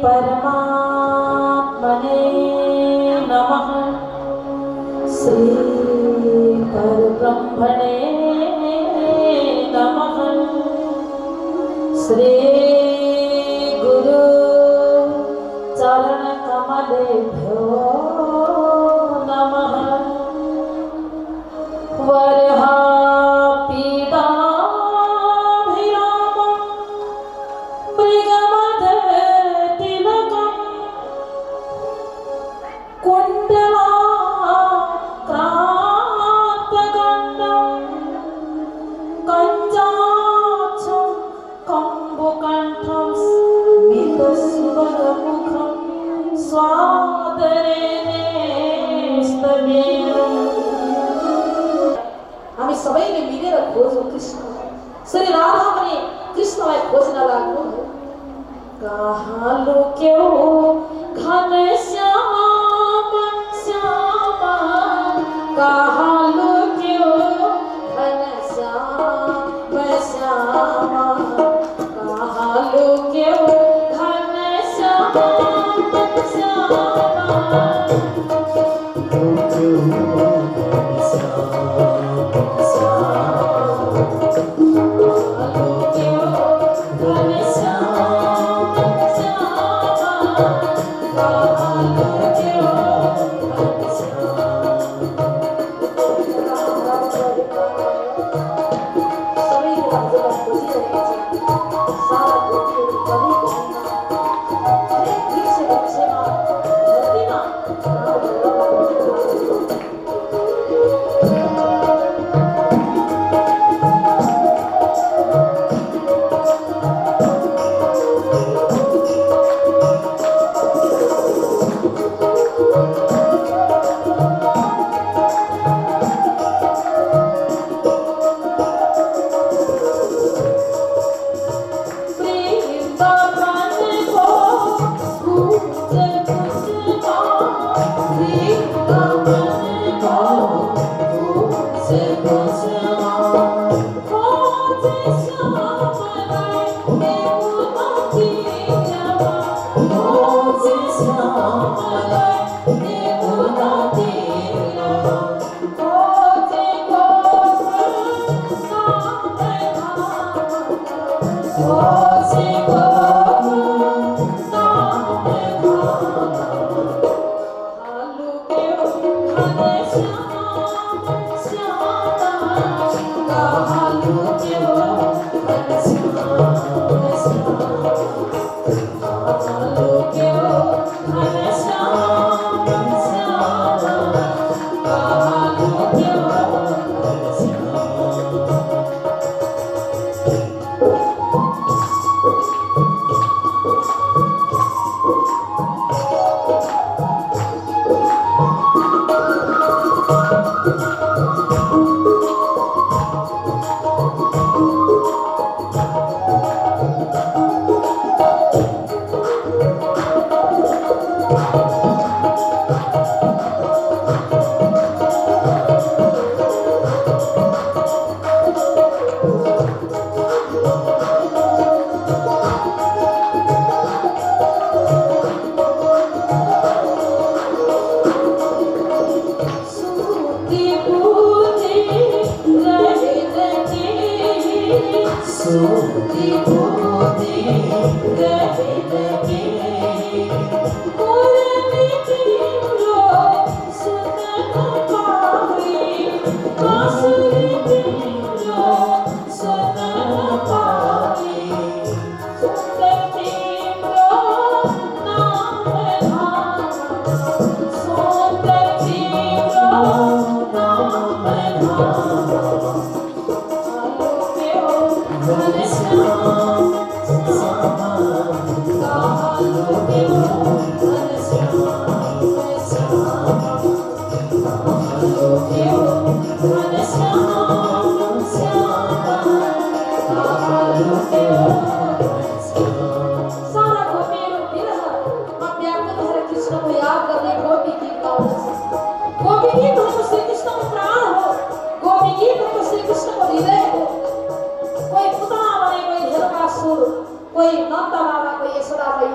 परमात्मने नमः। श्री परब्रह्मणे नमः। श्री गुरु चरण कमलेभ्यो नमः। वरहा पीडाभिरामं मृगमदतिलकं कुण्डलाक्रान्तगण्डं कञ्जाक्षं कम्बुकण्ठं स्मितसुभगमुखं स्वादरेणे स्तवेयम्। हामी सबैले मिलेर खोजौँ कृष्ण। श्री राधा पनि कृष्णलाई खोज्न लाग्नु। कहाँ लुक्यौ घनश्याम श्याम, कहाँ लुक्यौ घनश्याम श्याम, कहाँ लुक्यौ घनश्याम श्याम। Oh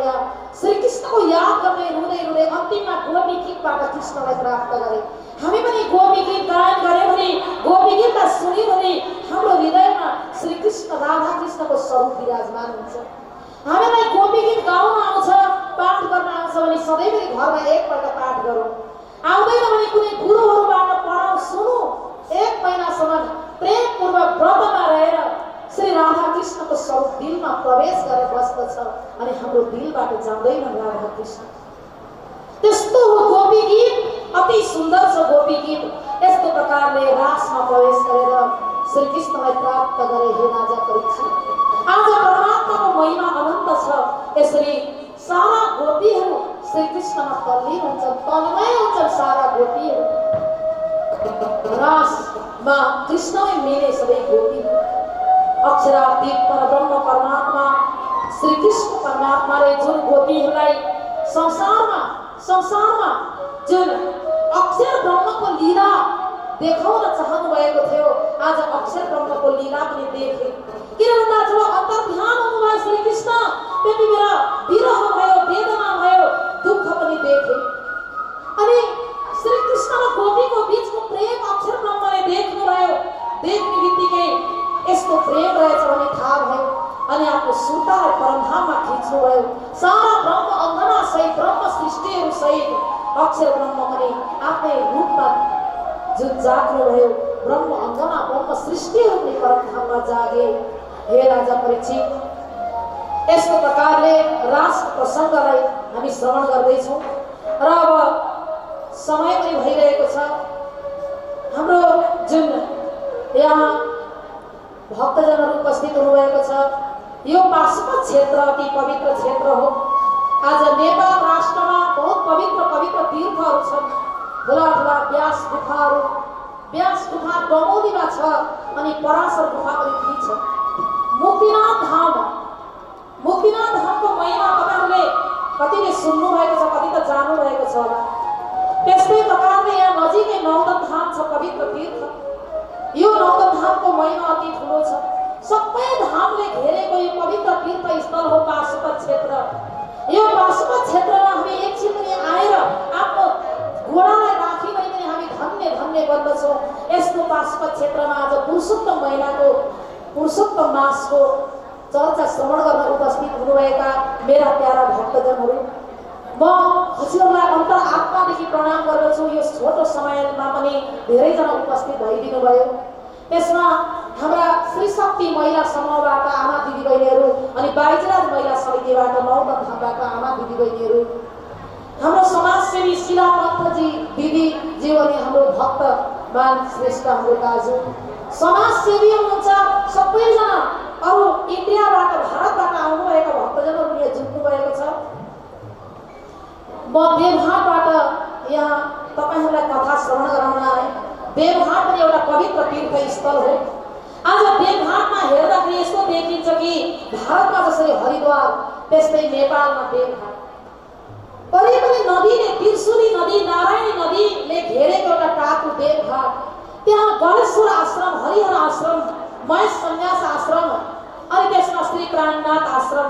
हालेलुया। श्री कृष्णको याद गर्दै रुँदै रुँदै अन्तिममा गोपी गीतबाट कृष्णलाई प्राप्त गरे। हामी पनि गोपी गीत गायन गऱ्यौँ भने, गोपी गीतलाई सुन्यौँ भने हाम्रो हृदयमा श्री कृष्ण राधा कृष्णको स्वरूप विराजमान हुन्छ। हामीलाई गोपी गीत गाउन आउँछ, पाठ गर्न आउँछ भने सधैँभरि घरमा एकपल्ट पाठ गरौँ। आउँदैन भने कुनै गुरुहरूबाट पढाउँ, सुनौ। 1 महिनासम्म प्रेमपूर्वक व्रतमा रहेर श्री राधा कृष्णको स्वरूप दिलमा प्रवेश गरेर बस्दछ अनि हाम्रो दिलबाट जाँदैन राधा कृष्ण। त्यस्तो हो गोपी गीत, अति सुन्दर छ गोपी गीत। यस्तो प्रकारले रासमा प्रवेश गरेर श्री कृष्णलाई प्राप्त गरे। हे राजा परीक्षित, आज परमात्माको महिमा अनन्त छ। यसरी सारा गोपीहरू श्री कृष्णमा तल्लीन हुन्छन्, तन्मय हुन्छन् सारा गोपीहरू। रासमा कृष्णमै मिले सबै गोपी। अक्षरातीत परब्रह्म परमात्मा श्री कृष्ण परमात्माले जुन गोपीहरूलाई संसारमा जुन अक्षर ब्रह्मको लीला देखाउन चाहनु भएको थियो, आज अक्षर ब्रह्मको लीला पनि देखे। किन भन्दा जब अन्तर्ध्यान हुनुभयो श्री कृष्ण, त्यति बेला विरह भयो, वेदना भयो, दुःख पनि देखे। अनि श्री कृष्ण र गोपीको बीचको प्रेम अक्षर ब्रह्मले देख्नुभयो। देख्ने बित्तिकै यस्तो प्रेम रहेछ भन्ने थाहा भयो अनि आफ्नो सुरतालाई परमधाममा खिच्नुभयो। सारा ब्रह्म अङ्गना सहित, ब्रह्म सृष्टिहरू सहित अक्षर ब्रह्म पनि आफ्नै रूपमा जुन जाग्नुभयो, ब्रह्म अङ्गना ब्रह्म सृष्टिहरू पनि परमधाममा जागे। हे राजा परीक्षित, यस्तो प्रकारले रास प्रसङ्गलाई हामी श्रवण गर्दैछौँ र अब समय पनि भइरहेको छ। हाम्रो जुन यहाँ भक्तजनहरू उपस्थित हुनुभएको छ, यो पाशुपत क्षेत्र अति पवित्र क्षेत्र हो। आज नेपाल राष्ट्रमा बहुत पवित्र तीर्थहरू छन्। ठुला व्यास गुफा डमौलीमा छ अनि पराशर गुफा पनि त्यही छ। मुक्तिनाथ धामको महिमा तपाईँहरूले कतिले सुन्नु भएको छ, कति त जानु भएको छ होला। त्यस्तै प्रकारले यहाँ नजिकै नौतन धाम छ, पवित्र तीर्थ। यो नौतन धामको महिमा अति ठुलो छ। सबै धामले घेरेको यो पवित्र तीर्थ स्थल हो पाशुपत क्षेत्र। यो पाशुपत क्षेत्रमा हामी एकछिन पनि आएर आफ्नो घोडालाई राखिँदै पनि हामी धन्य धन्य बन्दछौँ। यस्तो पाशुपत क्षेत्रमा आज पुरुषोत्तम महिनाको पुरुषोत्तम मासको चर्चा श्रवण गर्न उपस्थित हुनुभएका मेरा प्यारा भक्तजनहरू, म हजुरलाई अन्तर आत्मादेखि प्रणाम गर्दछु। यो छोटो समयमा पनि धेरैजना उपस्थित भइदिनु भयो। त्यसमा हाम्रा श्री शक्ति महिला समूहबाट आमा दिदीबहिनीहरू अनि बाइजराज महिला समितिबाट नौतन धामबाट आमा दिदीबहिनीहरू, हाम्रो समाजसेवी शिला पन्तजी दिदीज्यू अनि हाम्रो भक्तमान श्रेष्ठ हाम्रो दाजु समाजसेवी हुनुहुन्छ। सबैजना अरू इन्डियाबाट भारतबाट आउनुभएका भक्तजनहरू यहाँ जुट्नु भएको छ। म देवघाटबाट यहाँ तपाईँहरूलाई कथा श्रवण गराउन आएँ। देवघाट पनि एउटा पवित्र तीर्थ स्थल हो। आज देवघाटमा हेर्दाखेरि यस्तो देखिन्छ कि भारतमा जसरी हरिद्वार त्यस्तै नेपालमा देवघाट। तरै पनि नदीले, त्रिशुली नदी, नारायणी नदीले घेरेको एउटा टापु देवघाट। त्यहाँ गणेश्वर आश्रम, हरिहर आश्रम, महेश सन्यास आश्रम अनि त्यसमा श्री प्राणनाथ आश्रम।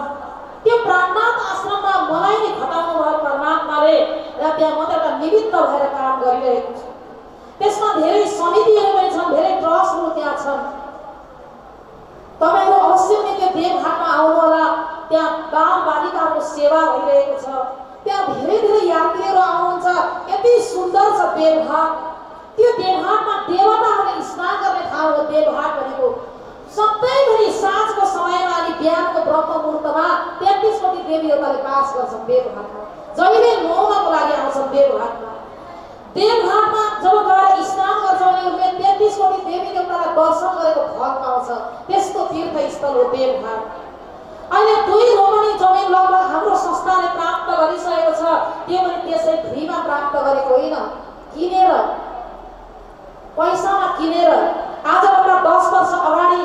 त्यो प्राणनाथ आश्रममा मलाई नै खटाउनु भयो परमात्माले र त्यहाँ म त एउटा निमित्त भएर काम गरिरहेको छु। त्यसमा धेरै समितिहरू पनि छन्, धेरै ट्रस्टहरू त्यहाँ छन्। तपाईँहरू अवश्य नै त्यो देवघाटमा आउनु होला। त्यहाँ बाल बालिकाहरूको सेवा भइरहेको छ। त्यहाँ धेरै यात्रीहरू आउनुहुन्छ। यति सुन्दर छ देवघाट। त्यो देवघाटमा देवताहरूले स्नान गर्ने ठाउँ हो देवघाट भनेको। सधैँभरि साँझको समयमा अनि बिहानको ब्रह्म मुहुर्तमा 33 कोटी देवी देवताले बास गर्छन् देवघाटमा। जहिले नुहाउनको लागि आउँछन् देवघाटमा। देवघाटमा जब गएर स्नान गर्छ भने 33 कोटी देवी देवतालाई दर्शन गरेको फल पाउँछ। त्यस्तो तीर्थ स्थल हो देवघाट। अहिले 2 रोमनी जमिन लगभग हाम्रो संस्थाले प्राप्त गरिसकेको छ। त्यो पनि त्यसै फ्रीमा प्राप्त गरेको होइन, किनेर, पैसामा किनेर। आजभन्दा 10 वर्ष अगाडि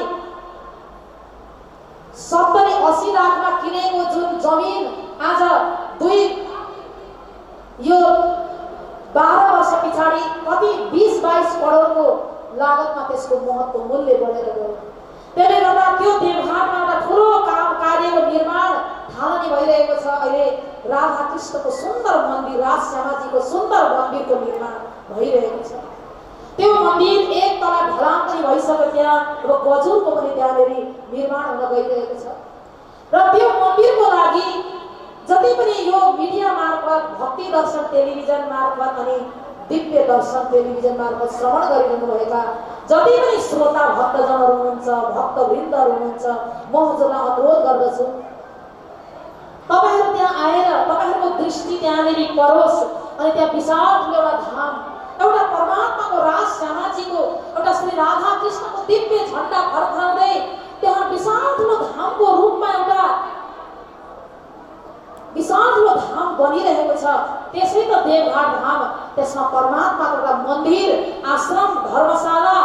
70-80 लाखमा किनेको जुन जमिन आज यो 12 वर्ष पछाडि कति 20-22 करोडको लागतमा त्यसको महत्त्व मूल्य बढेर गयो। त्यसले गर्दा त्यो देवघाटमा एउटा ठुलो कार्यको निर्माण थालनी भइरहेको छ। अहिले राधा कृष्णको सुन्दर मन्दिर, राजश्यामाजीको सुन्दर मन्दिरको निर्माण भइरहेको छ। त्यो मन्दिर एक तला ढलान पनि भइसक्यो, त्यहाँ अब गजुरको पनि त्यहाँनिर निर्माण हुन गइरहेको छ। र त्यो मन्दिरको लागि जति पनि यो मिडिया मार्फत, भक्ति दर्शन टेलिभिजन मार्फत अनि दिव्य दर्शन टेलिभिजन मार्फत श्रवण गरिरहनु भएका जति पनि श्रोता भक्तजनहरू हुनुहुन्छ, भक्तवृन्दहरू हुनुहुन्छ, म हजुरलाई अनुरोध गर्दछु तपाईहरु त्यहाँ आएर तपाईहरुको दृष्टि त्यहाँनिर परोस् अनि त्यहाँ विशाल ठुलो एउटा धाम, एउटा परमात्माको राजश्यामाजीको, एउटा श्री राधा कृष्णको दिव्य झण्डा फर्काउँदै त्यहाँ विशाल ठुलो धामको रूपमा एउटा विशाल ठुलो धाम बनिरहेको छ। त्यसै त देवघाट धाम, त्यसमा परमात्माको एउटा मन्दिर, आश्रम, धर्मशाला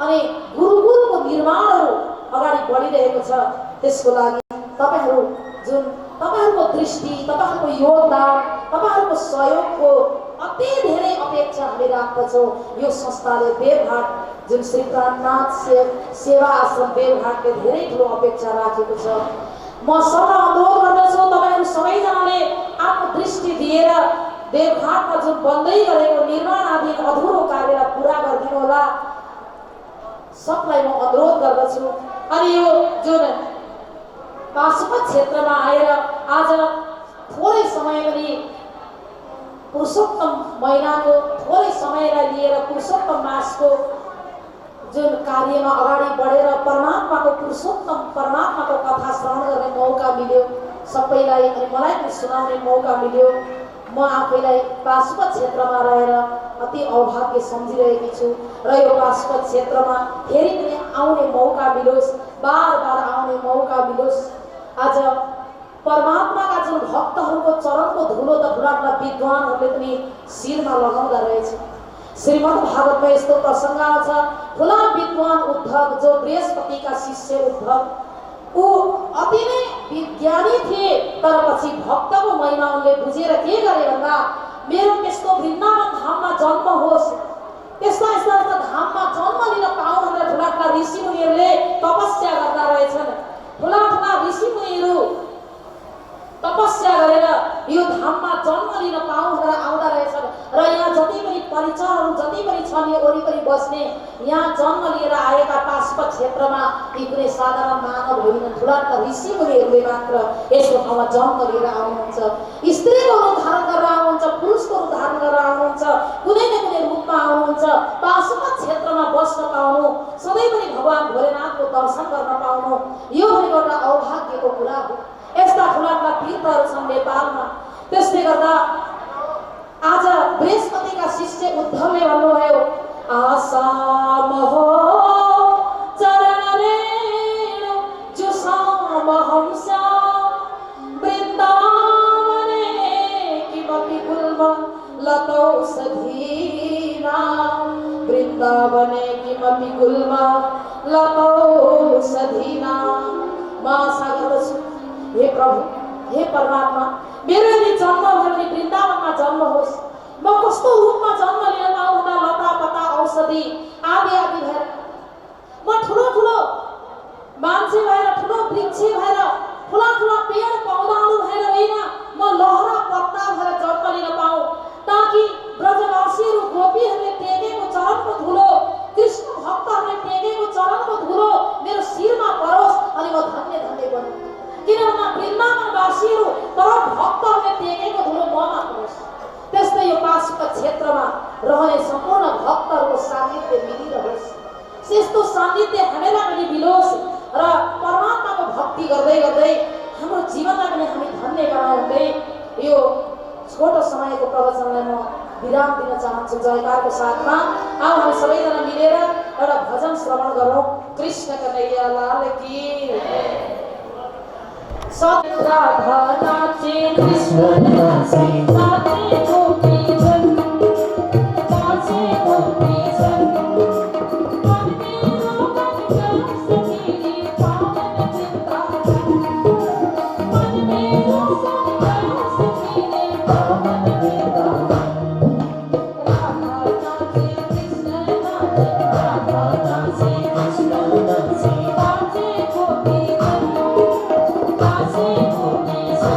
अनि गुरुकुलको निर्माणहरू अगाडि बढिरहेको छ। त्यसको लागि तपाईहरु जुन तपाईहरुको दृष्टि, तपाईहरुको योगदान, तपाईहरुको सहयोगको अति धेरै अपेक्षा हामी राख्दछौँ। यो संस्थाले देवघाट जुन श्री प्राणनाथ सेवा आश्रम देवघाटले धेरै ठुलो अपेक्षा राखेको छ। म सबैलाई अनुरोध गर्दछु तपाईहरु सबैजनाले आफ्नो दृष्टि दिएर देवघाटमा जुन बन्दै गरेको निर्माणाधीन अधुरो कार्यलाई पूरा गरिदिनु होला, सबलाई म अनुरोध गर्दछु। अनि यो जुन पाशुपत क्षेत्रमा आएर आज थोरै समय पनि पुरुषोत्तम महिनाको थोरै समयलाई लिएर पुरुषोत्तम मासको जुन कार्यमा अगाडि बढेर परमात्माको पुरुषोत्तम परमात्माको कथा श्रवण गर्ने मौका मिल्यो सबैलाई, अनि मलाई पनि सुनाउने मौका मिल्यो। म आफैलाई पाशुपत क्षेत्रमा रहेर अति अभाग्य सम्झिरहेकी छु र यो पाशुपत क्षेत्रमा फेरि पनि आउने मौका मिलोस्, बार बार आउने मौका मिलोस्। आज परमात्माका जुन भक्तहरूको चरणको धुलो त ठुला ठुला विद्वानहरूले पनि शिरमा लगाउँदा रहेछ। श्रीमद् भागवतमा यस्तो प्रसङ्ग आउँछ, ठुला विद्वान उद्धव जो बृहस्पतिका शिष्य उद्धव, ऊ अति नै विज्ञानी थिए, तर पछि भक्तको महिमा उनले बुझेर के गरे भन्दा मेरो त्यस्तो वृन्दावन धाममा जन्म होस्, त्यस्ता यस्ता धाममा जन्म लिन पाऊँ भनेर ठुला ठुला ऋषिमुनिहरूले तपस्या गर्दा रहेछन्। ठुला ठुला ऋषिमुनिहरू तपस्या गरेर यो धाममा जन्म लिन पाऊँ भनेर आउँदा रहेछन् र यहाँ जति पनि परिचरहरू जति पनि छन् यो वरिपरि बस्ने, यहाँ जन्म लिएर आएका पाशुपत क्षेत्रमा यी कुनै साधारण मानव होइनन्, ठुला ठुला ऋषिमुनिहरूले मात्र यस्तो ठाउँमा जन्म लिएर आउनुहुन्छ। स्त्रीको रूप धारण गरेर आउनुहुन्छ, पुरुषको रूप धारण गरेर आउनुहुन्छ, कुनै न कुनै रूपमा आउनुहुन्छ। पाशुपत क्षेत्रमा बस्न पाउनु, सधैँ पनि भगवान भोलेनाथको दर्शन गर्न पाउनु, यो भनेको एउटा अभाग्यको कुरा हो। यस्ता ठुला ठुला तीर्थहरू छन् नेपालमा। त्यसले गर्दा आज बृहस्पतिका शिष्य उद्धवले भन्नुभयो, आसाम हो चरण रेणु जुसाम हंसा वृन्दावने किमपि गुल्म लतौषधीना, वृन्दावने किमपि गुल्म लतौषधीना। म आशा गर्दछु हे प्रभु, हे परमात्मा, मेरो यदि जन्म भयो भने वृन्दावनमा जन्म होस्, म कस्तो रूपमा जन्म लिन पाऊँ भन्दा लता पता औषधि आदि आदि भएर म ठुलो ठुलो मान्छे भएर, ठुलो वृक्ष भएर, ठुला ठुला पेड पौधाहरू भएर होइन, म लहरा पत्ता भएर जन्म लिन पाऊँ, ताकि ब्रजवासीहरू गोपीहरूले टेकेको चरणको धुलो, कृष्ण भक्तहरूले टेकेको चरणको धुलो मेरो शिरमा परोस् अनि म धन्य धन्य बनुँ। किनभने वृन्दावनवासीहरू तर भक्तहरूले टेकेको धुलो ममा परोस्। त्यस्तै यो पाशुपत क्षेत्रमा रहने सम्पूर्ण भक्तहरूको सान्निध्य मिलिरहोस्, त्यस्तो सान्निध्य हामीलाई पनि मिलोस् र परमात्माको भक्ति गर्दै गर्दै हाम्रो जीवनलाई पनि हामी धन्य बनाउँदै यो छोटो समयको प्रवचनलाई म विराम दिन चाहन्छु। जयकारको साथमा अब हामी सबैजना मिलेर एउटा भजन श्रवण गरौँ। कृष्ण कन्हैया लाल की। राधा नाचे कृष्ण नाचे, नाचे गोपी जन, नाचे गोपी जन, मन में रोगन जन सखी पावन वृंदावन, मन में रोगन जन सखी पावन वृंदावन। राधा नाचे कृष्ण नाचे, राधा नाचे कृष्ण नाचे, नाचे गोपी जन, नाचे गोपी जन।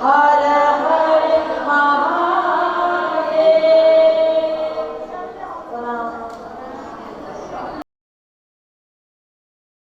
हर हर महा